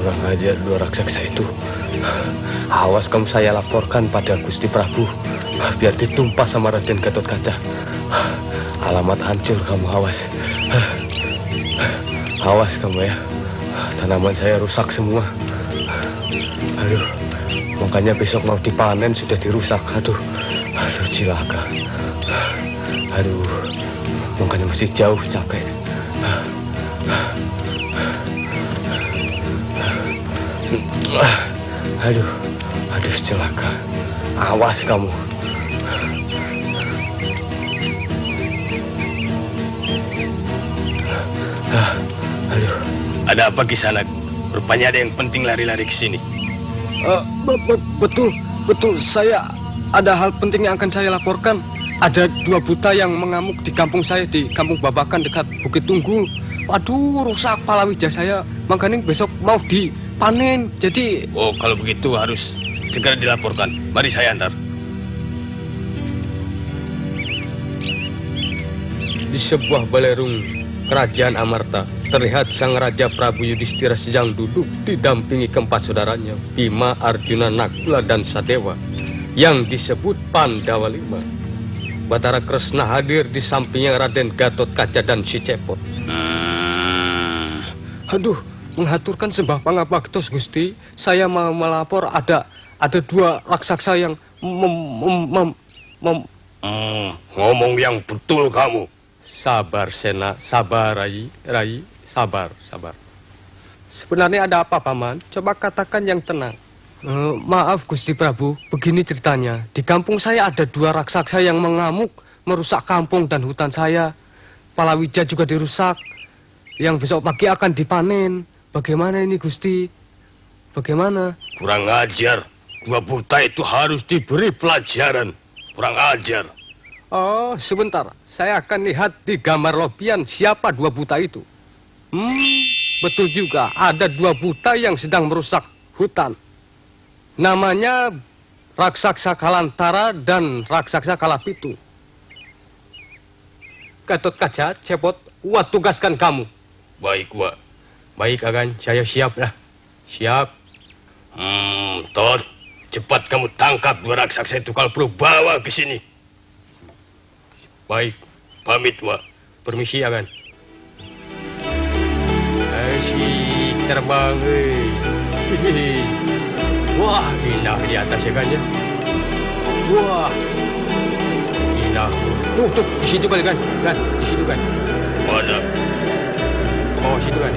Kurang ajar dua raksasa itu. Awas kamu saya laporkan pada Gusti Prabu. Biar ditumpah sama Raden Gatotkaca. Alamat hancur kamu, awas. Awas kamu ya. Tanaman saya rusak semua. Aduh, makanya besok mau dipanen sudah dirusak. Aduh, cilaka. Aduh, makanya masih jauh, capek. Aduh, celaka. Awas kamu. Aduh, ada apa Kisanak? Rupanya ada yang penting lari-lari ke sini. Betul. Saya ada hal penting yang akan saya laporkan. Ada dua buta yang mengamuk di kampung saya, di kampung Babakan dekat Bukit Tunggul. Waduh, rusak palawija saya. Makanya besok mau dipanen. Jadi... Oh, kalau begitu harus segera dilaporkan. Mari saya antar. Di sebuah balerung kerajaan Amarta, terlihat sang Raja Prabu Yudhistira sedang duduk didampingi keempat saudaranya, Bima, Arjuna, Nakula, dan Sadewa, yang disebut Pandawa Lima. Batara Kresna hadir di sampingnya Raden Gatotkaca dan si Cepot. Aduh, menghaturkan sembah pangabaktos Gusti. Saya mau melapor ada dua raksasa yang ngomong yang betul kamu. Sabar Sena, sabar Rai, sabar. Sebenarnya ada apa Paman? Coba katakan yang tenang. Maaf Gusti Prabu, begini ceritanya. Di kampung saya ada dua raksasa yang mengamuk, merusak kampung dan hutan saya. Palawija juga dirusak, yang besok pagi akan dipanen. Bagaimana ini Gusti? Bagaimana? Kurang ajar. Dua buta itu harus diberi pelajaran. Kurang ajar. Oh, sebentar. Saya akan lihat di gambar lobian siapa dua buta itu. Betul juga. Ada dua buta yang sedang merusak hutan. Namanya Raksasa Kalantara dan Raksasa Kalapitu. Gatotkaca, Cepot, Wak tugaskan kamu. Baik, Wak. Baik, Agan. Saya siap lah. Siap. Thor, cepat kamu tangkap dua raksasa itu kalau perlu bawa ke sini. Baik. Pamit, Wak. Permisi, Agan. Asyik terbang, Wah, indah di atas ya kan ya. Wah, indah. Tuh, di situ kan, di situ kan. Mana? Ke bawah situ kan.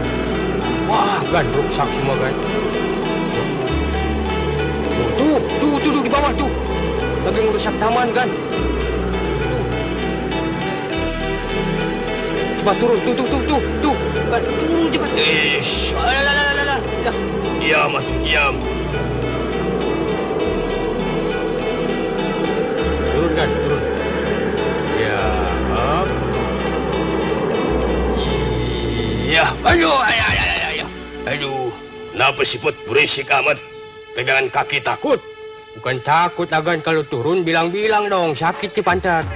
Wah, kan rusak semua kan. Tuh, di bawah tuh. Lagi ngerusak taman kan. Tuh. Coba turun, tuh. Kan, turun cepat. Alah. Diam, diam. Turun. Ya. Iya. Aduh. Kenapa siput berisik amat? Pegangan kaki takut? Bukan takut, Agan. Kalau turun bilang-bilang dong. Sakit di pantat.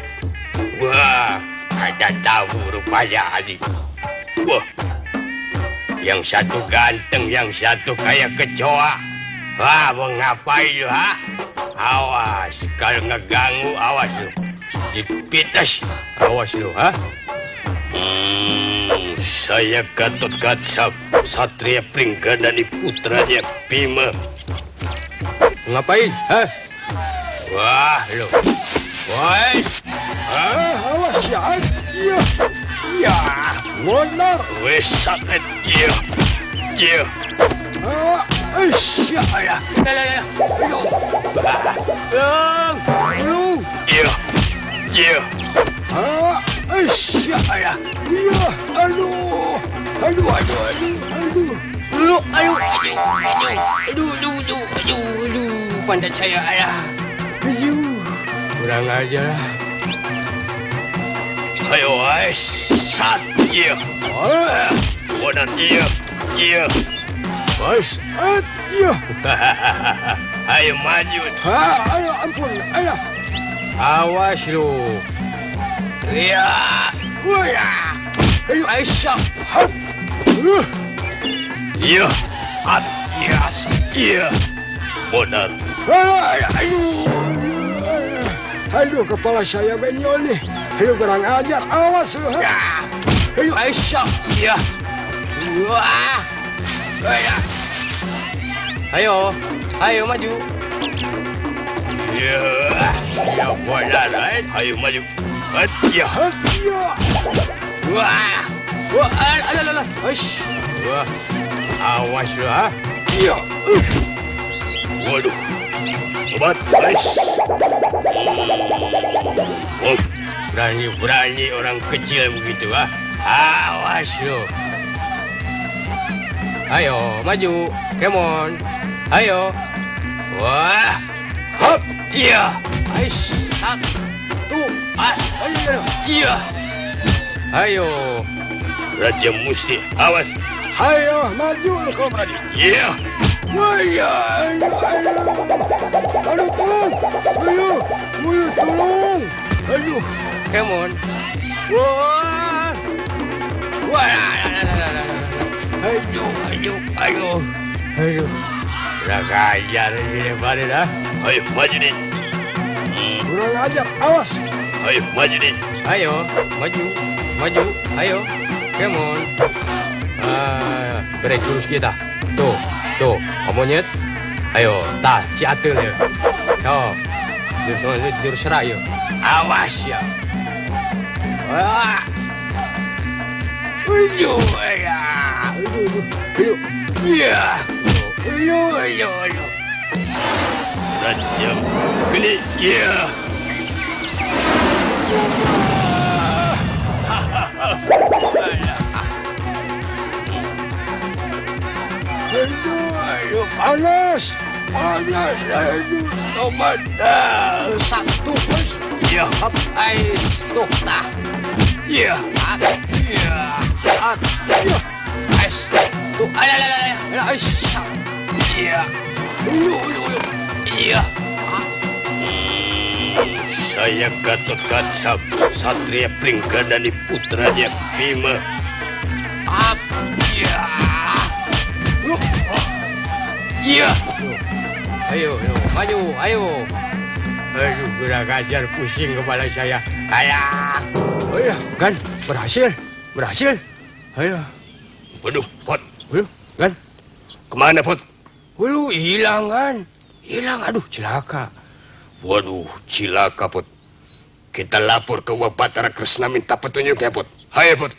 Wah, ada tahu rupanya adik. Wah. Yang satu ganteng, yang satu kayak kecoa. Wah, mau ngapain lu, ha? Awas, kalau ngeganggu, awas lu. Dipites, awas lu, ha? Saya Gatotkaca, Satria Pringgandani putranya Bima. Ngapain, ha? Wah, lu. Wah, awas ya. Ya, benar. Wes sakit, iya. Iya. Aduh, pantat saya, ayah. Kurang ajar. Ayo, sat, iya. Benar, iya. Bos, iya. Ayo maju. Ayo ampun, ayo. Awas lu. Iya. Ayo Aisyah. Iya. Yes. Iya. Benar. Aduh, kepala saya benyol nih. Aduh, kurang ajar. Awas lu. Aduh, Aisyah. Iya. Wah. Ayo. Ayo maju. Ya, ya benar. Ayo maju. Ya. Wah. Wah, alah. Aish. Wah. Awas lu, ha. Iya. Waduh. Sobat, Aish. Berani orang kecil begitu, ha. Awas lu. Ayo, maju. Come on. Ayo. Wah. Hop. Iya. Aish. Satu. Ayo. Iya. Ayo. Raja Musti, awas. Ayo, maju lu kalau berani. Iya. Aduh, tolong. Ayo, tolong. Aduh. Come on. Wah. Wah. Ayo. Udah ajar ini pada dah. Ayo, maju nih. Kurang ajar, awas. Ayo, maju nih. Ayo, maju. Ayo, come on. Break terus kita. Tuh, monyet. Ayo, ciatul ya. Jurus serai ya. Awas ya. Wah. Ayo. Iya. Ayo. Rajam geli. Iya. Aduh, panas. Aduh, tobat. Satu. Iya. Tuh, nah. Iya. Iya. Tuh, iya. Iya. Saya Gatot Kaca, Satria Pringgadani putranya Bima. Iya. Iya. Ayo, maju, ayo. Aduh, kurang ajar, pusing kepala saya. Oh iya, kan berhasil. Ayo. Waduh, Pot. Kan? Kemana, Pot? Hilang kan? Aduh, celaka. Waduh, cilaka, Pot. Kita lapor ke Wabatara Kresna minta petunjuk ya, Pot. Hai, Pot.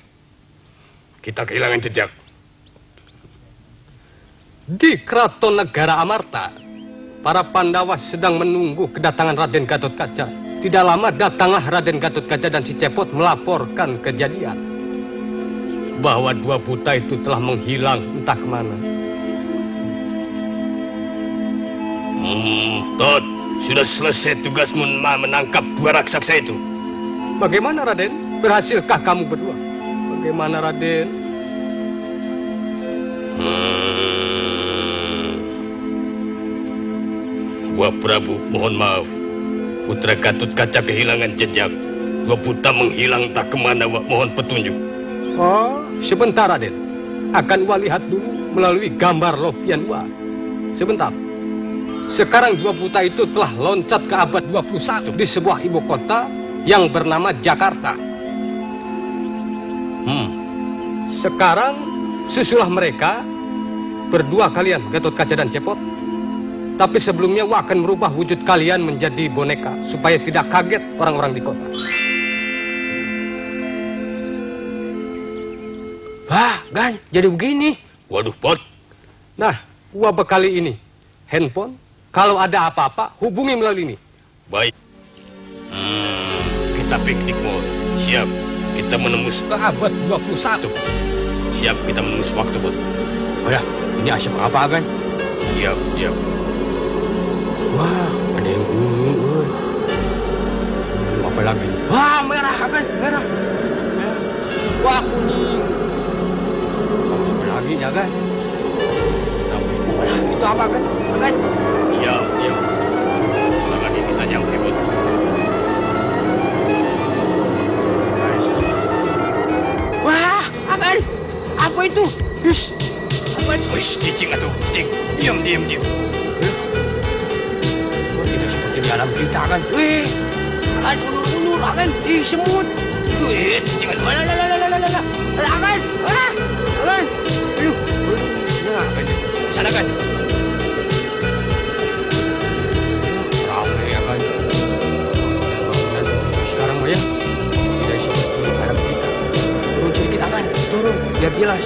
Kita kehilangan jejak. Di keraton negara Amarta, para Pandawa sedang menunggu kedatangan Raden Gatot Kaca. Tidak lama datanglah Raden Gatot Kaca dan si Cepot melaporkan kejadian bahwa dua buta itu telah menghilang entah kemana. Tot, sudah selesai tugasmu menangkap dua raksasa itu. Bagaimana, Raden? Berhasilkah kamu berdua? Bagaimana, Raden? Wah, Prabu, mohon maaf. Putra Gatot Kaca kehilangan jejak. Dua buta menghilang entah kemana, Wah. Mohon petunjuk. Oh, sebentar, Raden. Akan Wah lihat dulu melalui gambar Lopian Wah. Sebentar. Sekarang dua buta itu telah loncat ke abad 21 di sebuah ibu kota yang bernama Jakarta. Sekarang susulah mereka berdua kalian, Gatot Kaca dan Cepot. Tapi sebelumnya Wah akan merubah wujud kalian menjadi boneka supaya tidak kaget orang-orang di kota. Wah, Gan, jadi begini. Waduh, Pot. Nah, Wah bekali ini handphone. Kalau ada apa-apa, hubungi melalui ini. Baik. Kita piknik, Pot. Siap. Kita menembus ke abad 21. Siap, kita menembus waktu, Pot. Oh ya, ini asyik apa, Gan? Siap. Wah, ada yang ungu. Apa lagi? Wah, merah, Gan. Merah. Wah, kuning. Kamu sebelah lagi, ya, Gan? Itu apa, Gan? Gan? Iya. Sebentar lagi kita nyampe, Bud. Wah, Gan. Apa itu? lambat. Wih, cicing atuh, cicing. Diam. Oh, tidak seperti di alam kita kan. Wih, akan ulur-ulur, akan semut. Itu cicing atuh. Akan. Aduh. Nah, Sana kan. ramai ya kan. Sekarang mah ya, tidak seperti di alam kita. Turun sedikit akan, turun, biar jelas.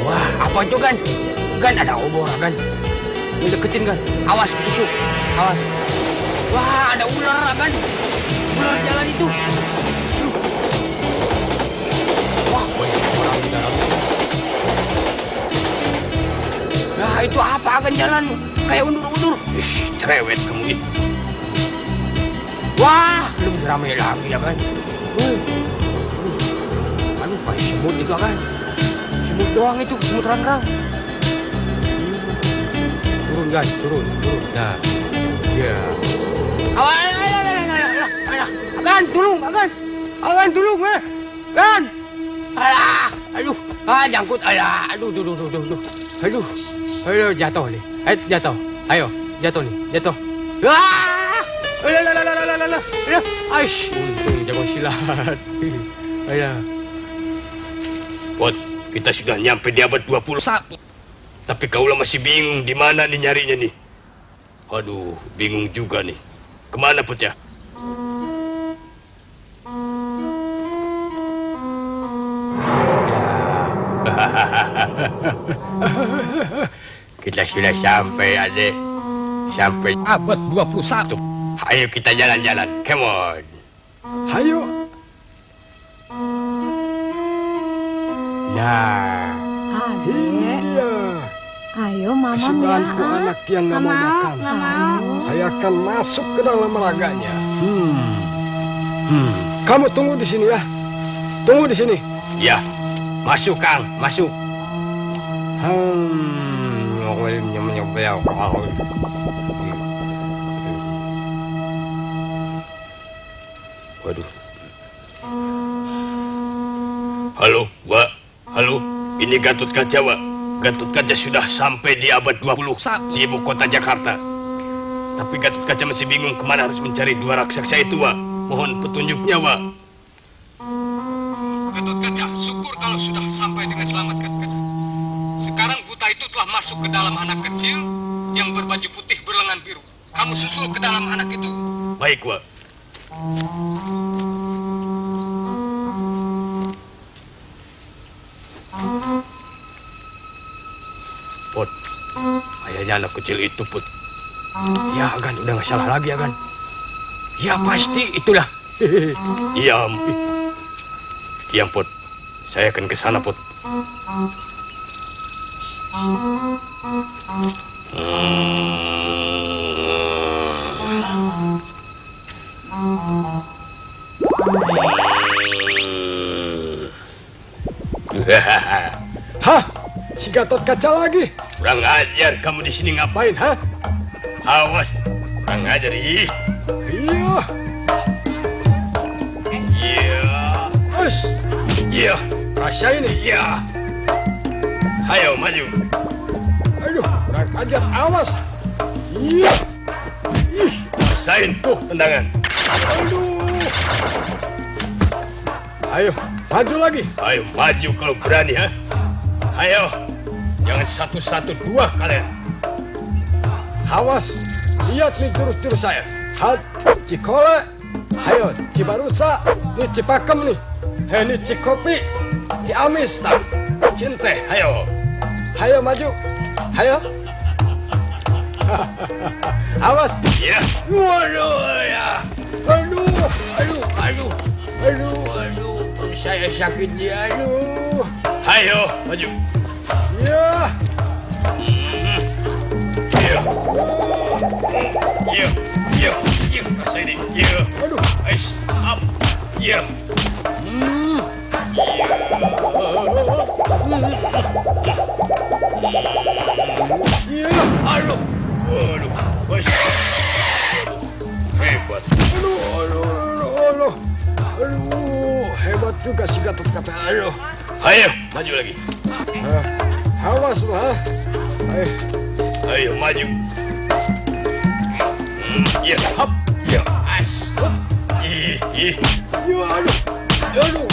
Wah, apa itu kan? Kan ada obor kan? Ini deketin kan? Awas ketusuk, awas. Wah, ada ular kan? Ular jalan itu. Aduh. Wah, banyak orang di dalamnya. Nah, itu apa kan jalan? Kayak undur-undur. Ish, cerewet kamu itu. Wah, lebih ramai lagi ya kan? Aduh, kayak semut itu kan? Semut doang itu, semut rang-rang. Turun kan, turun. Nah, ya. Akan, tulung, akan tulung, kan? Aduh, jangkut, aduh, jatuh nih, jatuh, ayo, jatuh nih, jatuh. Aish, untung jago silat. Ayo. Pot, kita sudah nyampe di abad 21. Tapi kaulah masih bingung di mana nih nyarinya nih. Aduh, bingung juga nih. Kemana Pot ya? Kita sudah sampai, Adik. Sampai abad 21. Ayo kita jalan-jalan. Come on. Ayo. Nah, Ini dia. Ayo mama Kesukaanku anak yang nggak mau makan. Nggak mau. Saya akan masuk ke dalam raganya. Kamu tunggu di sini ya. Tunggu di sini. ya. Masuk, Kang. Masuk. Waduh. Halo, Wak. Halo. Ini Gatot Kaca, Wak. Gatot Kaca sudah sampai di abad 21 di ibu kota Jakarta. Tapi Gatot Kaca masih bingung kemana harus mencari dua raksasa itu, Wak. Mohon petunjuknya, Wak. Gatot Kaca, syukur kalau sudah sampai dengan selamat, Gatot Kaca. Sekarang buta itu telah masuk ke dalam anak kecil yang berbaju putih berlengan biru. Kamu susul ke dalam anak itu. Baik, Wak. Pot, ayahnya anak kecil itu, Put. Ya kan, udah nggak salah lagi ya kan. Ya pasti itulah. Diam. Diam, Pot. Saya akan ke sana, Pot. Hah? Si Gatot Kaca lagi. Kurang ajar kamu di sini ngapain, ha? Awas, kurang ajar, ih. Iya. Iya. Us. Iya. Rasain nih. Iya. Ayo, maju. Aduh, kurang ajar. Awas. Iya. Rasain tuh tendangan. Aduh. Ayo, maju lagi. Ayo, maju kalau berani, ha? Ayo. Jangan satu-satu, dua kalian. Awas. Lihat nih jurus-jurus saya. Hat, Cikole. Ayo, Cibarusa. Ini Cipakem nih. Ini Cikopi. Ciamis, tak? Cinte, ayo. Ayo maju. Ayo. Awas. Iya. Waduh, ya. Aduh. Perut saya sakit dia. Aduh. Ayo, maju. Ya. Iya. Iya. Rasain ini. Iya. Aduh. Ais, up. Iya. Ya. Aduh. Waduh. Wes. Hebat. Aduh. Hebat juga si Gatot Kaca. Aduh. Ayo, maju lagi. Awas lu, ha? Ayo, maju. Ya, hop. Ya, as. Ih. Ya, aduh. Ya, aduh.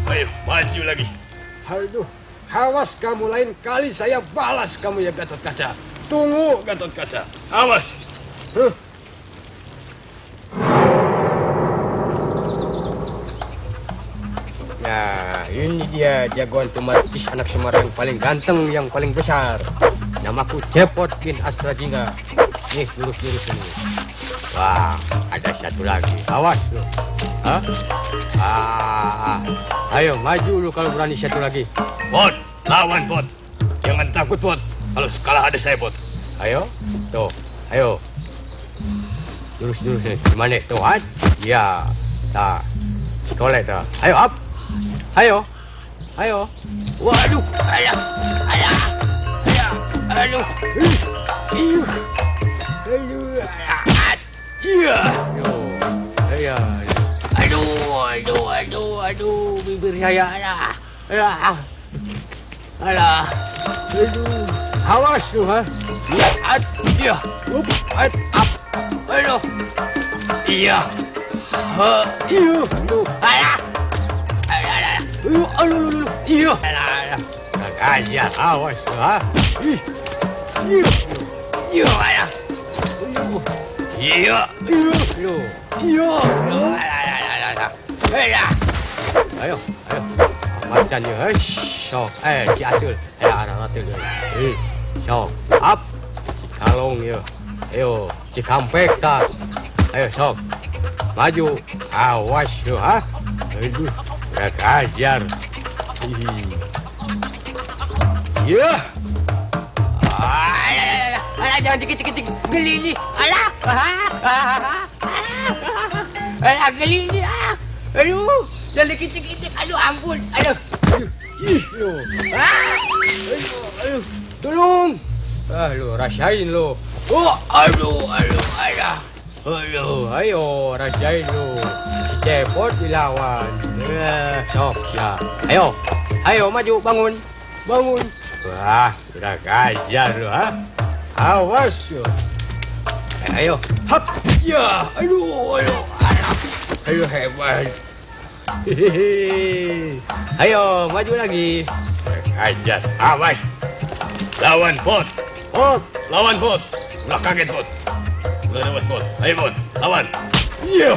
Ayo, maju lagi. Aduh, awas kamu, lain kali saya balas kamu ya Gatot Kaca. Tunggu, Gatot Kaca. Awas. Nah, ini dia jagoan tumarkis anak Semar yang paling ganteng, yang paling besar. Namaku Cepot bin Asrajingga. Nih, lurus-lurus ini. Wah, ada satu lagi. Awas lu. Hah? Ayo, maju lu kalau berani satu lagi. Bot, lawan Bot. Jangan takut Bot. Kalau kalah ada saya Bot. Ayo, tuh, ayo. Lurus-lurus nih. Gimana? Tuh, hat. Ya, tak. Sekolah tuh. Ayo, up. Ayo. Waduh, aduh. Aduh, bibir saya, alah. Aduh, awas tuh, ha? Ya, up. Aduh, Iya. tuh, alah. Iya. Aja, awas tuh, ha? Iya, ayah. Iya. Ayo. Macam ni, sok. Diatur. Atur. Sok. Up. Cikalong ya. Ayo, Cikampek tak. Ayo, sok. Maju. Awas tu, ha? Aduh, berat ajar. Ya. Alah, jangan dikit-dikit geli ni. Alah. Alah, geli ni. Aduh, jangan dikit-dikit. Aduh, ampun. Aduh. Aduh. Tolong. Lu rasain lu. Aduh. Ayo, rasain lu. Cepot dilawan. Sok ya. Ayo, maju, bangun. Wah, sudah ajar lu, ha? Awas lu. Ayo, hap. Ya, aduh. Aduh, hebat. Ayo, maju lagi. Ajar. Awas. Lawan Bot. Lawan Bot. Udah kaget Bot. Udah lewat Bot. Ayo Bot. Lawan. Iya.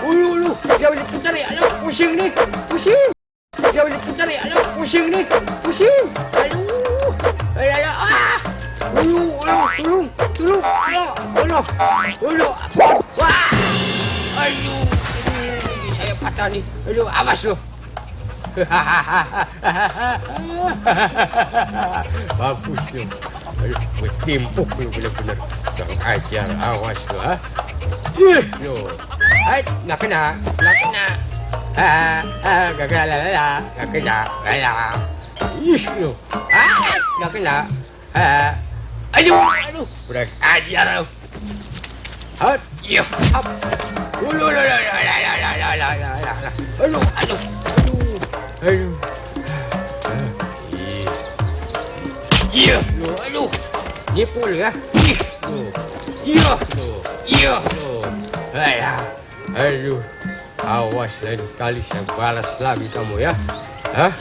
Ulu. Dia boleh putar ni. Aduh, pusing ni. Dia boleh putar ni. Aduh, pusing ni. Aduh. Tolong. Aduh. Wah. Aduh. Saya patah ni. Aduh, awas lu. Bagus tu. Bertimpuk lu benar-benar. Jangan ajar, awas lu, ha? Lu. Nak kena. Gagal lah. Nak kena. Lu. Nak kena. Aduh. Berat ajar lu. Hat. Ya. Hap. Aduh. Iya. Aduh. Nipul ya. Iya. Aduh. Awas lain kali saya balas lagi kamu ya. Hah?